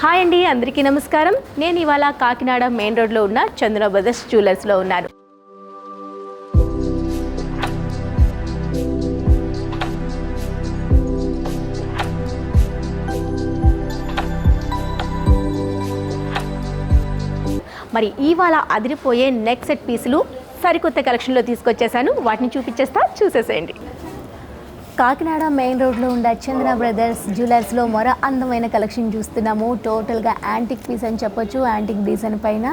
Hi అండి, అందరికీ నమస్కారం. నేను ఇవాళ కాకినాడ మెయిన్ రోడ్లో ఉన్న చందన బ్రదర్స్ జ్యువెలర్స్లో ఉన్నాను. మరి ఇవాళ అదిరిపోయే నెక్ సెట్ పీసులు సరికొత్త కలెక్షన్లో తీసుకొచ్చేసాను. వాటిని చూసేసేయండి. కాకినాడ మెయిన్ రోడ్లో ఉన్న చందన బ్రదర్స్ జ్యువెలర్స్లో మరో అందమైన కలెక్షన్ చూస్తున్నాము. టోటల్గా యాంటిక్ పీస్ అని చెప్పొచ్చు. యాంటిక్ డిజైన్ పైన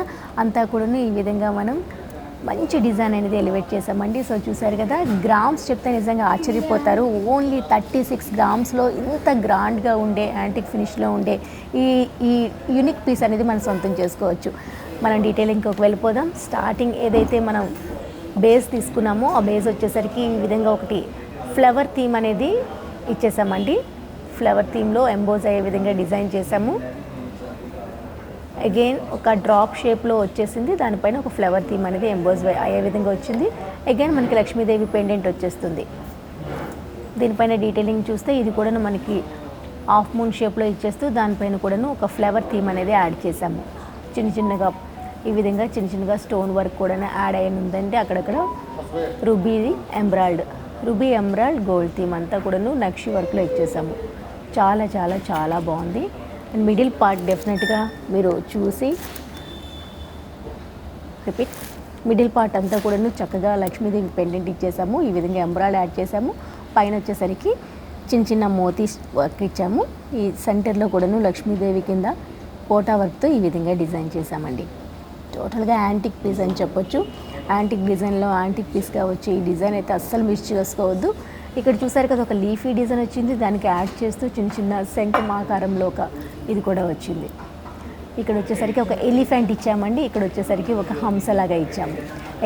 అంతా కూడా ఈ విధంగా మనం మంచి డిజైన్ అనేది ఎలివేట్ చేసామండి. సో చూసారు కదా, గ్రామ్స్ చెప్తే నిజంగా ఆశ్చర్యపోతారు. ఓన్లీ 36 గ్రామ్స్లో ఇంత గ్రాండ్గా ఉండే యాంటిక్ ఫినిష్లో ఉండే ఈ యూనిక్ పీస్ అనేది మనం సొంతం చేసుకోవచ్చు. మనం డీటెయిలింగ్కి వెళ్ళిపోదాం. స్టార్టింగ్ ఏదైతే మనం బేస్ తీసుకున్నామో ఆ బేస్ వచ్చేసరికి ఈ విధంగా ఒకటి ఫ్లవర్ థీమ్ అనేది ఇచ్చేసామండి. ఫ్లవర్ థీమ్లో ఎంబోజ్ అయ్యే విధంగా డిజైన్ చేసాము. అగైన్ ఒక డ్రాప్ షేప్లో వచ్చేసింది. దానిపైన ఒక ఫ్లవర్ థీమ్ అనేది ఎంబోజ్ అయ్యే విధంగా వచ్చింది. అగైన్ మనకి లక్ష్మీదేవి పెండెంట్ వచ్చేస్తుంది. దీనిపైన డీటెయిలింగ్ చూస్తే ఇది కూడా మనకి హాఫ్ మూన్ షేప్లో ఇచ్చేస్తూ దానిపైన కూడాను ఒక ఫ్లవర్ థీమ్ అనేది యాడ్ చేసాము. చిన్నగా ఈ విధంగా చిన్నగా స్టోన్ వర్క్ కూడా యాడ్ అయ్యి ఉందంటే అక్కడక్కడ రూబీ ఎమరాల్డ్ గోల్డ్ థీమ్ అంతా కూడాను నక్షి వర్క్లో ఇచ్చేసాము. చాలా చాలా చాలా బాగుంది. అండ్ మిడిల్ పార్ట్ డెఫినెట్గా మీరు చూసి మిడిల్ పార్ట్ అంతా కూడాను చక్కగా లక్ష్మీదేవి పెండెంట్ ఇచ్చేసాము. ఈ విధంగా ఎమరాల్డ్ యాడ్ చేసాము. పైన వచ్చేసరికి చిన్న మోతీ వర్క్ ఇచ్చాము. ఈ సెంటర్లో కూడాను లక్ష్మీదేవి కింద పోటా వర్క్తో ఈ విధంగా డిజైన్ చేసామండి. టోటల్గా యాంటిక్ పీస్ అని చెప్పొచ్చు. యాంటిక్ డిజైన్లో యాంటిక్ పీస్గా వచ్చి ఈ డిజైన్ అయితే అస్సలు మిస్ చేసుకోవద్దు. ఇక్కడ చూసారు కదా, ఒక లీఫీ డిజైన్ వచ్చింది. దానికి యాడ్ చేస్తూ చిన్న శంఖం ఆకారంలో ఒక ఇది కూడా వచ్చింది. ఇక్కడ వచ్చేసరికి ఒక ఎలిఫెంట్ ఇచ్చామండి. ఇక్కడ వచ్చేసరికి ఒక హంస లాగా ఇచ్చాము.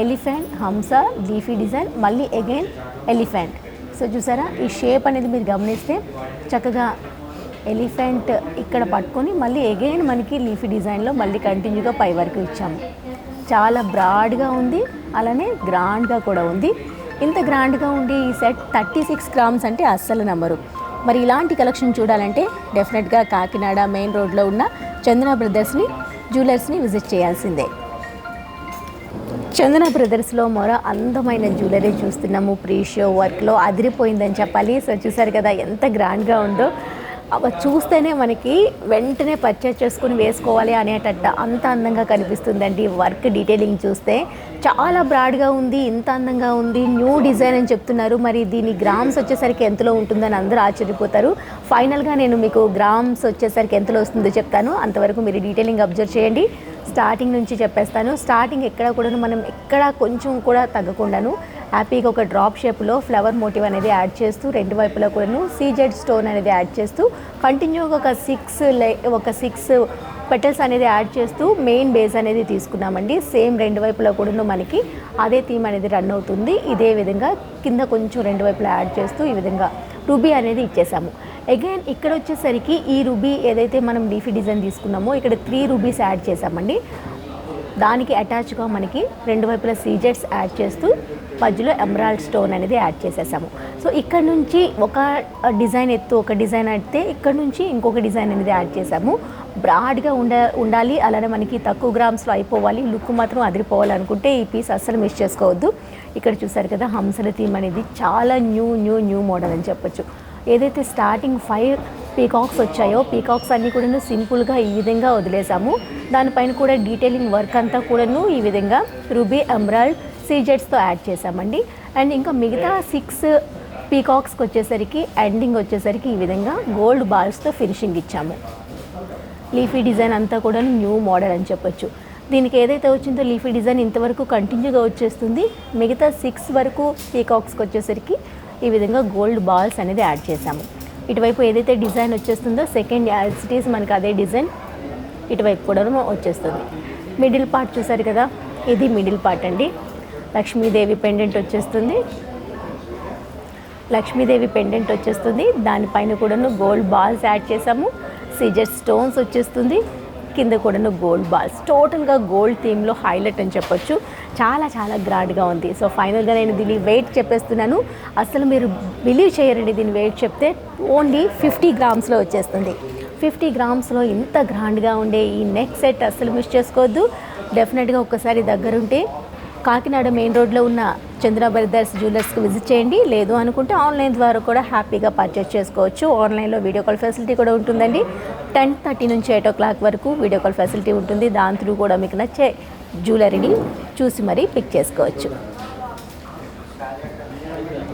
ఎలిఫెంట్, హంస, లీఫీ డిజైన్, మళ్ళీ అగైన్ ఎలిఫెంట్. సో చూసారా, ఈ షేప్ అనేది మీరు గమనిస్తే చక్కగా ఎలిఫెంట్ ఇక్కడ పట్టుకొని మళ్ళీ అగైన్ మనకి లీఫీ డిజైన్లో మళ్ళీ కంటిన్యూగా పై వరకు ఇచ్చాము. చాలా బ్రాడ్గా ఉంది, అలానే గ్రాండ్గా కూడా ఉంది. ఇంత గ్రాండ్గా ఉండి ఈ సెట్ 36 గ్రామ్స్ అంటే అస్సలు నమ్మరు. మరి ఇలాంటి కలెక్షన్ చూడాలంటే డెఫినెట్గా కాకినాడ మెయిన్ రోడ్లో ఉన్న చందన బ్రదర్స్ని జ్యువెలర్స్ని విజిట్ చేయాల్సిందే. చందన బ్రదర్స్లో మరో అందమైన జ్యువెలరీ చూస్తున్నాము. ప్రీషియో వర్క్లో అదిరిపోయిందని చెప్పాలి. సో చూసారు కదా ఎంత గ్రాండ్గా ఉందో. అవి చూస్తేనే మనకి వెంటనే పర్చేస్ చేసుకుని వేసుకోవాలి అనేటట్టు అంత అందంగా కనిపిస్తుందండి. వర్క్ డీటెయిలింగ్ చూస్తే చాలా బ్రాడ్గా ఉంది, ఇంత అందంగా ఉంది. న్యూ డిజైన్ అని చెప్తున్నారు. మరి దీని గ్రామ్స్ వచ్చేసరికి ఎంతలో ఉంటుందని అందరూ ఆశ్చర్యపోతారు. ఫైనల్గా నేను మీకు గ్రామ్స్ వచ్చేసరికి ఎంతలో వస్తుందో చెప్తాను. అంతవరకు మీరు డీటెయిలింగ్ అబ్జర్వ్ చేయండి. స్టార్టింగ్ నుంచి చెప్పేస్తాను. స్టార్టింగ్ ఎక్కడ కూడా మనం ఎక్కడ కొంచెం కూడా తగ్గకుండాను హ్యాపీగా ఒక డ్రాప్ షేప్లో ఫ్లవర్ మోటివ్ అనేది యాడ్ చేస్తూ రెండు వైపులా కూడాను సీజెడ్ స్టోన్ అనేది యాడ్ చేస్తూ కంటిన్యూగా ఒక సిక్స్ పెటల్స్ అనేది యాడ్ చేస్తూ మెయిన్ బేస్ అనేది తీసుకున్నామండి. సేమ్ రెండు వైపులా కూడాను మనకి అదే థీమ్ అనేది రన్ అవుతుంది. ఇదే విధంగా కింద కొంచెం రెండు వైపులా యాడ్ చేస్తూ ఈ విధంగా రూబీ అనేది ఇచ్చేసాము. అగైన్ ఇక్కడ వచ్చేసరికి ఈ రూబీ ఏదైతే మనం లీఫీ డిజైన్ తీసుకున్నామో ఇక్కడ 3 రూబీస్ యాడ్ చేసామండి. దానికి అటాచ్గా మనకి రెండు వైపులా సీజెట్స్ యాడ్ చేస్తూ మధ్యలో ఎమరాల్డ్ స్టోన్ అనేది యాడ్ చేసేసాము. సో ఇక్కడ నుంచి ఒక డిజైన్ ఒక డిజైన్ అయితే ఇక్కడ నుంచి ఇంకొక డిజైన్ అనేది యాడ్ చేసాము. బ్రాడ్గా ఉండాలి, అలానే మనకి తక్కువ గ్రామ్స్లో అయిపోవాలి, లుక్ మాత్రం అదిరిపోవాలి అనుకుంటే ఈ పీస్ అస్సలు మిస్ చేసుకోవద్దు. ఇక్కడ చూసారు కదా, హంసల థీమ్ అనేది చాలా న్యూ మోడల్ అని చెప్పొచ్చు. ఏదైతే స్టార్టింగ్ 5 పీకాక్స్ వచ్చాయో పీకాక్స్ అన్నీ కూడా సింపుల్గా ఈ విధంగా వదిలేసాము. దానిపైన కూడా డీటెయిలింగ్ వర్క్ అంతా కూడాను ఈ విధంగా రూబీ ఎమరాల్డ్ సీజెట్స్తో యాడ్ చేసామండి. అండ్ ఇంకా మిగతా 6 పీకాక్స్కి వచ్చేసరికి ఎండింగ్ వచ్చేసరికి ఈ విధంగా గోల్డ్ బాల్స్తో ఫినిషింగ్ ఇచ్చాము. లీఫీ డిజైన్ అంతా కూడా న్యూ మోడల్ అని చెప్పొచ్చు. దీనికి ఏదైతే వచ్చిందో లీఫీ డిజైన్ ఇంతవరకు కంటిన్యూగా వచ్చేస్తుంది. మిగతా 6 వరకు పీకాక్స్కి వచ్చేసరికి ఈ విధంగా గోల్డ్ బాల్స్ అనేది యాడ్ చేసాము. ఇటువైపు ఏదైతే డిజైన్ వచ్చేస్తుందో సెకండ్ యాసిటీస్ మనకి అదే డిజైన్ ఇటువైపు కూడా వచ్చేస్తుంది. మిడిల్ పార్ట్ చూసారు కదా, ఇది మిడిల్ పార్ట్ అండి. లక్ష్మీదేవి పెండెంట్ వచ్చేస్తుంది. దానిపైన కూడాను గోల్డ్ బాల్స్ యాడ్ చేసాము. సీజర్ స్టోన్స్ వచ్చేస్తుంది. కింద కూడాను గోల్డ్ బాల్స్. టోటల్గా గోల్డ్ థీమ్లో హైలైట్ అని చెప్పొచ్చు. చాలా చాలా గ్రాండ్గా ఉంది. సో ఫైనల్గా నేను దీని వెయిట్ చెప్పేస్తున్నాను. అసలు మీరు బిలీవ్ చేయరండి, దీని వెయిట్ చెప్తే ఓన్లీ 50 గ్రామ్స్లో వచ్చేస్తుంది. 50 గ్రామ్స్లో ఇంత గ్రాండ్గా ఉండే ఈ నెక్ సెట్ అస్సలు మిస్ చేసుకోవద్దు. డెఫినెట్గా ఒక్కసారి దగ్గరుంటే కాకినాడ మెయిన్ రోడ్లో ఉన్న చంద్ర బ్రదర్స్ జ్యువెలర్స్కి విజిట్ చేయండి. లేదు అనుకుంటే ఆన్లైన్ ద్వారా కూడా హ్యాపీగా పర్చేస్ చేసుకోవచ్చు. ఆన్లైన్లో వీడియో కాల్ ఫెసిలిటీ కూడా ఉంటుందండి. 10:30 నుంచి 8 o'clock వరకు వీడియో కాల్ ఫెసిలిటీ ఉంటుంది. దాని త్రూ కూడా మీకు నచ్చే జ్యువెలరీని చూసి మరీ పిక్ చేసుకోవచ్చు.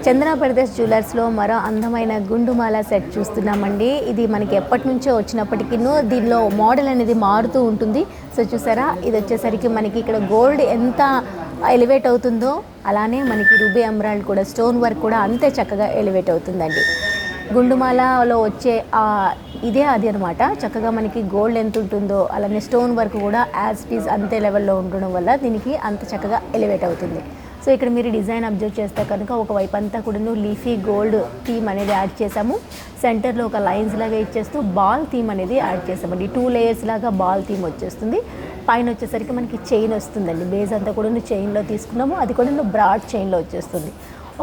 చంద్ర బ్రదర్స్ జ్యువెలర్స్లో మరో అందమైన గుండుమాల సెట్ చూస్తున్నామండి. ఇది మనకి ఎప్పటి నుంచో వచ్చినప్పటికీ దీనిలో మోడల్ అనేది మారుతూ ఉంటుంది. సో చూసారా, ఇది వచ్చేసరికి మనకి ఇక్కడ గోల్డ్ ఎంత ఎలివేట్ అవుతుందో అలానే మనకి రూబీ ఎమరాల్డ్ కూడా స్టోన్ వర్క్ కూడా అంతే చక్కగా ఎలివేట్ అవుతుందండి. గుండుమాలలో వచ్చే ఇదే అది అనమాట. చక్కగా మనకి గోల్డ్ ఎంత ఉంటుందో అలానే స్టోన్ వర్క్ కూడా యాజ్ ఇట్ ఈజ్ అంతే లెవెల్లో ఉండడం వల్ల దీనికి అంత చక్కగా ఎలివేట్ అవుతుంది. సో ఇక్కడ మీరు డిజైన్ అబ్జర్వ్ చేస్తే కనుక ఒకవైపు అంతా కూడా లీఫీ గోల్డ్ థీమ్ అనేది యాడ్ చేసాము. సెంటర్లో ఒక లైన్స్ లాగా ఇచ్చేస్తూ బాల్ థీమ్ అనేది యాడ్ చేసామండి. 2 layers లాగా బాల్ థీమ్ వచ్చేస్తుంది. పైన వచ్చేసరికి మనకి చైన్ వస్తుందండి. బేస్ అంతా కూడా చైన్లో తీసుకున్నాము. అది కూడా బ్రాడ్ చైన్లో వచ్చేస్తుంది.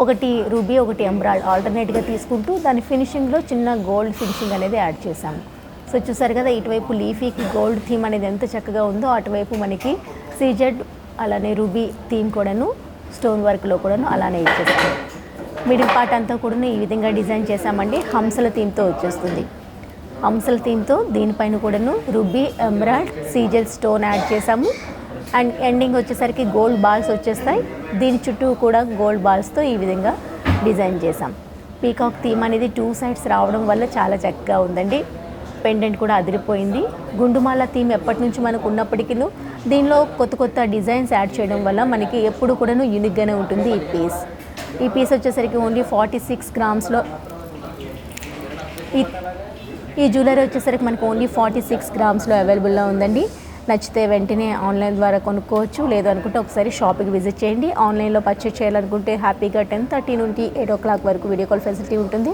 ఒకటి రూబీ ఒకటి ఎమరాల్డ్ ఆల్టర్నేట్గా తీసుకుంటూ దాని ఫినిషింగ్లో చిన్న గోల్డ్ ఫినిషింగ్ అనేది యాడ్ చేసాము. సో చూసారు కదా, ఇటువైపు లీఫీకి గోల్డ్ థీమ్ అనేది ఎంత చక్కగా ఉందో అటువైపు మనకి సీజెడ్ అలానే రూబీ థీమ్ కూడాను స్టోన్ వర్క్లో కూడాను అలానే ఇచ్చేస్తాము. మిడిల్ పార్ట్ అంతా కూడా ఈ విధంగా డిజైన్ చేసామండి. హంసల థీమ్తో వచ్చేస్తుంది. హంసల థీమ్తో దీనిపైన కూడాను ruby emerald CZ stone add చేసాము. అండ్ ఎండింగ్ వచ్చేసరికి గోల్డ్ బాల్స్ వచ్చేస్తాయి. దీని చుట్టూ కూడా గోల్డ్ బాల్స్తో ఈ విధంగా డిజైన్ చేసాం. పీకాక్ థీమ్ అనేది 2 sides రావడం వల్ల చాలా చక్కగా ఉందండి. పెండెంట్ కూడా అదిరిపోయింది. గుండుమాల థీమ్ ఎప్పటి నుంచి మనకు ఉన్నప్పటికీ దీనిలో కొత్త కొత్త డిజైన్స్ యాడ్ చేయడం వల్ల మనకి ఎప్పుడు కూడాను యూనిక్గానే ఉంటుంది ఈ పీస్ వచ్చేసరికి ఓన్లీ 46 గ్రామ్స్లో ఈ జ్యువెలరీ వచ్చేసరికి మనకు ఓన్లీ 46 గ్రామ్స్లో అవైలబుల్లో ఉందండి. నచ్చితే వెంటనే ఆన్లైన్ ద్వారా కొనుక్కోవచ్చు. లేదు అనుకుంటే ఒకసారి షాప్కి విజిట్ చేయండి. ఆన్లైన్లో పర్చేస్ చేయాలనుకుంటే హ్యాపీగా 10:30 నుండి 8 o'clock వరకు వీడియో కాల్ ఫెసిలిటీ ఉంటుంది.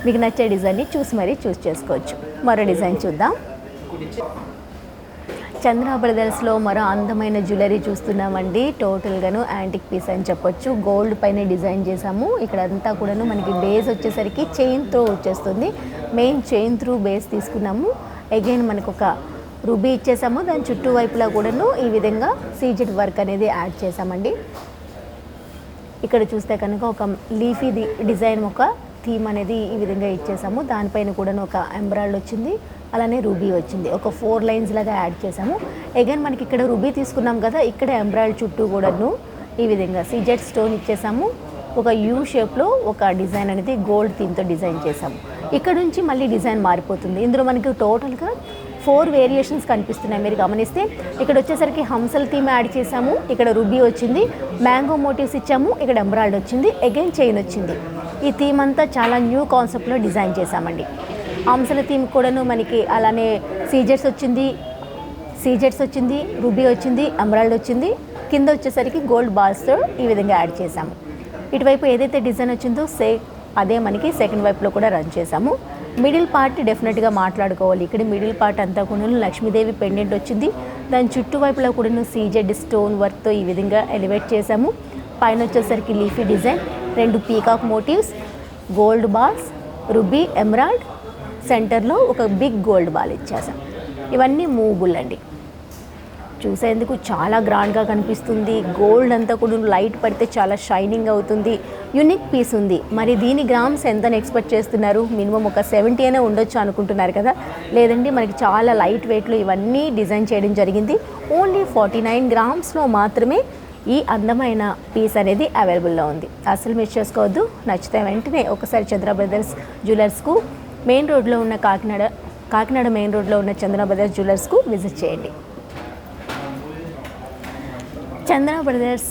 మీకు నచ్చే డిజైన్ని చూస్ చేసుకోవచ్చు. మరో డిజైన్ చూద్దాం. చంద్ర బ్రదర్స్లో మరో అందమైన జ్యువెలరీ చూస్తున్నామండి. టోటల్గాను యాంటిక్ పీస్ అని చెప్పొచ్చు. గోల్డ్ పైన డిజైన్ చేసాము. ఇక్కడ అంతా కూడాను మనకి బేస్ వచ్చేసరికి చైన్తో వచ్చేస్తుంది. మెయిన్ చైన్ త్రూ బేస్ తీసుకున్నాము. అగైన్ మనకు ఒక రూబీ ఇచ్చేసాము. దాని చుట్టూ వైపులా కూడాను ఈ విధంగా సీజెడ్ వర్క్ అనేది యాడ్ చేసామండి. ఇక్కడ చూస్తే కనుక ఒక లీఫీ డిజైన్ ఒక థీమ్ అనేది ఈ విధంగా ఇచ్చేసాము. దానిపైన కూడా ఒక ఎమరాల్డ్ వచ్చింది, అలానే రూబీ వచ్చింది. ఒక 4 lines లాగా యాడ్ చేసాము. అగైన్ మనకి ఇక్కడ రూబీ తీసుకున్నాం కదా, ఇక్కడ ఎమరాల్డ్ చుట్టూ కూడాను ఈ విధంగా సీజెడ్ స్టోన్ ఇచ్చేసాము. ఒక యూ షేప్లో ఒక డిజైన్ అనేది గోల్డ్ థీమ్తో డిజైన్ చేసాము. ఇక్కడ నుంచి మళ్ళీ డిజైన్ మారిపోతుంది. ఇందులో మనకి టోటల్గా 4 వేరియేషన్స్ కనిపిస్తున్నాయి. మీరు గమనిస్తే ఇక్కడ వచ్చేసరికి హంసల థీమ్ యాడ్ చేసాము. ఇక్కడ రూబీ వచ్చింది, మ్యాంగో మోటివ్స్ ఇచ్చాము, ఇక్కడ ఎమరాల్డ్ వచ్చింది, అగైన్ చైన్ వచ్చింది. ఈ థీమ్ అంతా చాలా న్యూ కాన్సెప్ట్లో డిజైన్ చేసామండి. హంసల థీమ్ కూడాను మనకి అలానే సీజెడ్స్ వచ్చింది, రూబీ వచ్చింది, ఎమరాల్డ్ వచ్చింది. కింద వచ్చేసరికి గోల్డ్ బాల్స్తో ఈ విధంగా యాడ్ చేసాము. ఇటువైపు ఏదైతే డిజైన్ వచ్చిందో అదే మనకి సెకండ్ వైపులో కూడా రన్ చేసాము. మిడిల్ పార్ట్ డెఫినెట్గా మాట్లాడుకోవాలి. ఇక్కడ మిడిల్ పార్ట్ అంతా కూడా లక్ష్మీదేవి పెండెంట్ వచ్చింది. దాని చుట్టువైపులో కూడా సీజెడ్ స్టోన్ వర్క్తో ఈ విధంగా ఎలివేట్ చేసాము. పైన వచ్చేసరికి leafy design, 2 peacock motifs, gold balls, ruby emerald, సెంటర్లో ఒక బిగ్ గోల్డ్ బాల్ ఇచ్చేసాం. ఇవన్నీ మూవబుల్ అండి. చూసేందుకు చాలా గ్రాండ్గా కనిపిస్తుంది. గోల్డ్ అంతా కూడా లైట్ పడితే చాలా షైనింగ్ అవుతుంది. యూనిక్ పీస్ ఉంది. మరి దీని గ్రామ్స్ ఎంతని ఎక్స్పెక్ట్ చేస్తున్నారు? మినిమం ఒక 70 అయినా ఉండొచ్చు అనుకుంటున్నారు కదా. లేదండి, మనకి చాలా లైట్ వెయిట్లో ఇవన్నీ డిజైన్ చేయడం జరిగింది. ఓన్లీ 49 గ్రామ్స్లో మాత్రమే ఈ అందమైన పీస్ అనేది అవైలబుల్లో ఉంది. అసలు మిస్ చేసుకోవద్దు. నచ్చితే వెంటనే ఒకసారి చంద్ర బ్రదర్స్ జ్యువెలర్స్కు మెయిన్ రోడ్లో ఉన్న కాకినాడ మెయిన్ రోడ్లో ఉన్న చంద్ర బ్రదర్స్ జ్యువెలర్స్కు విజిట్ చేయండి. చంద్ర బ్రదర్స్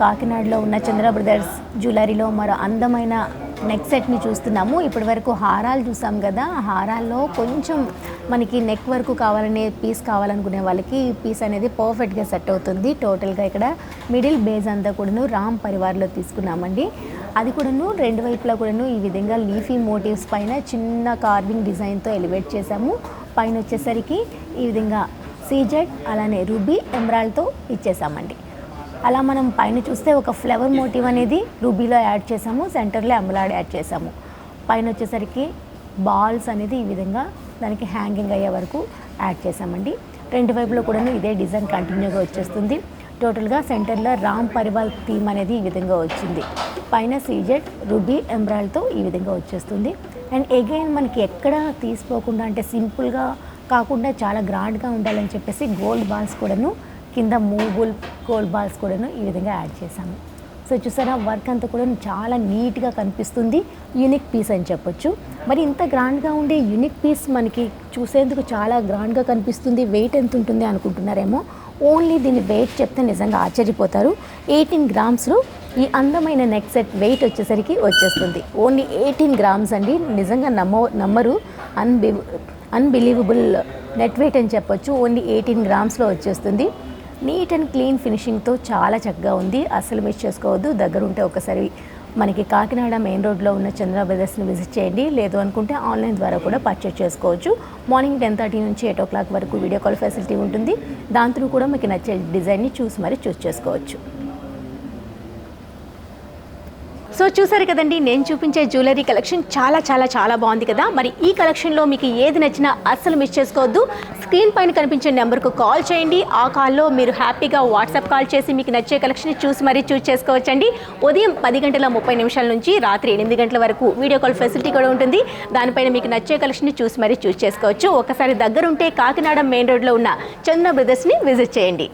కాకినాడలో ఉన్న చంద్ర బ్రదర్స్ జ్యువెలరీలో మరో అందమైన నెక్ సెట్ని చూస్తున్నాము. ఇప్పటి వరకు హారాలు చూసాం కదా. హారాల్లో కొంచెం మనకి నెక్ వరకు కావాలనే పీస్ కావాలనుకునే వాళ్ళకి ఈ పీస్ అనేది పర్ఫెక్ట్గా సెట్ అవుతుంది. టోటల్గా ఇక్కడ మిడిల్ బేస్ అంతా కూడాను రామ్ పరివార్లో తీసుకున్నామండి. అది కూడాను 2 వైపులా కూడాను ఈ విధంగా లీఫీ మోటివ్స్ పైన చిన్న కార్వింగ్ డిజైన్తో ఎలివేట్ చేసాము. పైన వచ్చేసరికి ఈ విధంగా సీజెడ్ అలానే రూబీ ఎమరాల్డ్తో ఇచ్చేసామండి. అలా మనం పైన చూస్తే ఒక ఫ్లవర్ మోటివ్ అనేది రూబీలో యాడ్ చేసాము, సెంటర్లో ఎమరాల్డ్ యాడ్ చేసాము. పైన వచ్చేసరికి బాల్స్ అనేది ఈ విధంగా దానికి హ్యాంగింగ్ అయ్యే వరకు యాడ్ చేసామండి. రెండు వైపులో కూడా ఇదే డిజైన్ కంటిన్యూగా వచ్చేస్తుంది. టోటల్గా సెంటర్లో రామ్ పరివాల్ థీమ్ అనేది ఈ విధంగా వచ్చింది. పైన సీజెడ్ రూబీ ఎంబ్రాయిడ్తో ఈ విధంగా వచ్చేస్తుంది. అండ్ అగైన్ మనకి ఎక్కడ తీసిపోకుండా అంటే సింపుల్గా కాకుండా చాలా గ్రాండ్గా ఉండాలని చెప్పేసి గోల్డ్ బాల్స్ కూడాను కింద మూవబుల్ గోల్డ్ బాల్స్ కూడాను ఈ విధంగా యాడ్ చేశాము. సో చూసారా వర్క్ అంతా కూడా చాలా నీట్గా కనిపిస్తుంది. యూనిక్ పీస్ అని చెప్పొచ్చు. మరి ఇంత గ్రాండ్గా ఉండే యూనిక్ పీస్ మనకి చూసేందుకు చాలా గ్రాండ్గా కనిపిస్తుంది. వెయిట్ ఎంత ఉంటుంది అనుకుంటున్నారేమో. ఓన్లీ దీని వెయిట్ చెప్తే నిజంగా ఆశ్చర్యపోతారు. 18 గ్రామ్స్లో ఈ అందమైన నెక్ సెట్ వెయిట్ వచ్చేసరికి వచ్చేస్తుంది. ఓన్లీ 18 గ్రామ్స్ అండి. నిజంగా నమ్మరు. అన్బిలీవబుల్ నెట్ వెయిట్ అని చెప్పొచ్చు. ఓన్లీ 18 గ్రామ్స్లో వచ్చేస్తుంది. నీట్ అండ్ క్లీన్ ఫినిషింగ్తో చాలా చక్కగా ఉంది. అస్సలు మిస్ చేసుకోవద్దు. దగ్గర ఉంటే ఒకసారి మనకి కాకినాడ మెయిన్ రోడ్లో ఉన్న చంద్ర బ్రదర్స్ని విజిట్ చేయండి. లేదు అనుకుంటే ఆన్లైన్ ద్వారా కూడా పర్చేస్ చేసుకోవచ్చు. మార్నింగ్ 10:30 నుంచి 8 o'clock వరకు వీడియో కాల్ ఫెసిలిటీ ఉంటుంది. దాంతో కూడా మీకు నచ్చే డిజైన్ని చూస్ చేసుకోవచ్చు. సో చూసారు కదండి, నేను చూపించే జ్యువెలరీ కలెక్షన్ చాలా చాలా చాలా బాగుంది కదా. మరి ఈ కలెక్షన్లో మీకు ఏది నచ్చినా అస్సలు మిస్ చేసుకోవద్దు. స్క్రీన్ పైన కనిపించే నెంబర్కు కాల్ చేయండి. ఆ కాల్లో మీరు హ్యాపీగా వాట్సాప్ కాల్ చేసి మీకు నచ్చే కలెక్షన్ చూస్ చేసుకోవచ్చండి. ఉదయం 10:30 నుంచి రాత్రి 8 గంటల వరకు వీడియో కాల్ ఫెసిలిటీ కూడా ఉంటుంది. దానిపైన మీకు నచ్చే కలెక్షన్ చూస్ చేసుకోవచ్చు. ఒకసారి దగ్గరుంటే కాకినాడ మెయిన్ రోడ్లో ఉన్న చంద్ర బ్రదర్స్ని విజిట్ చేయండి.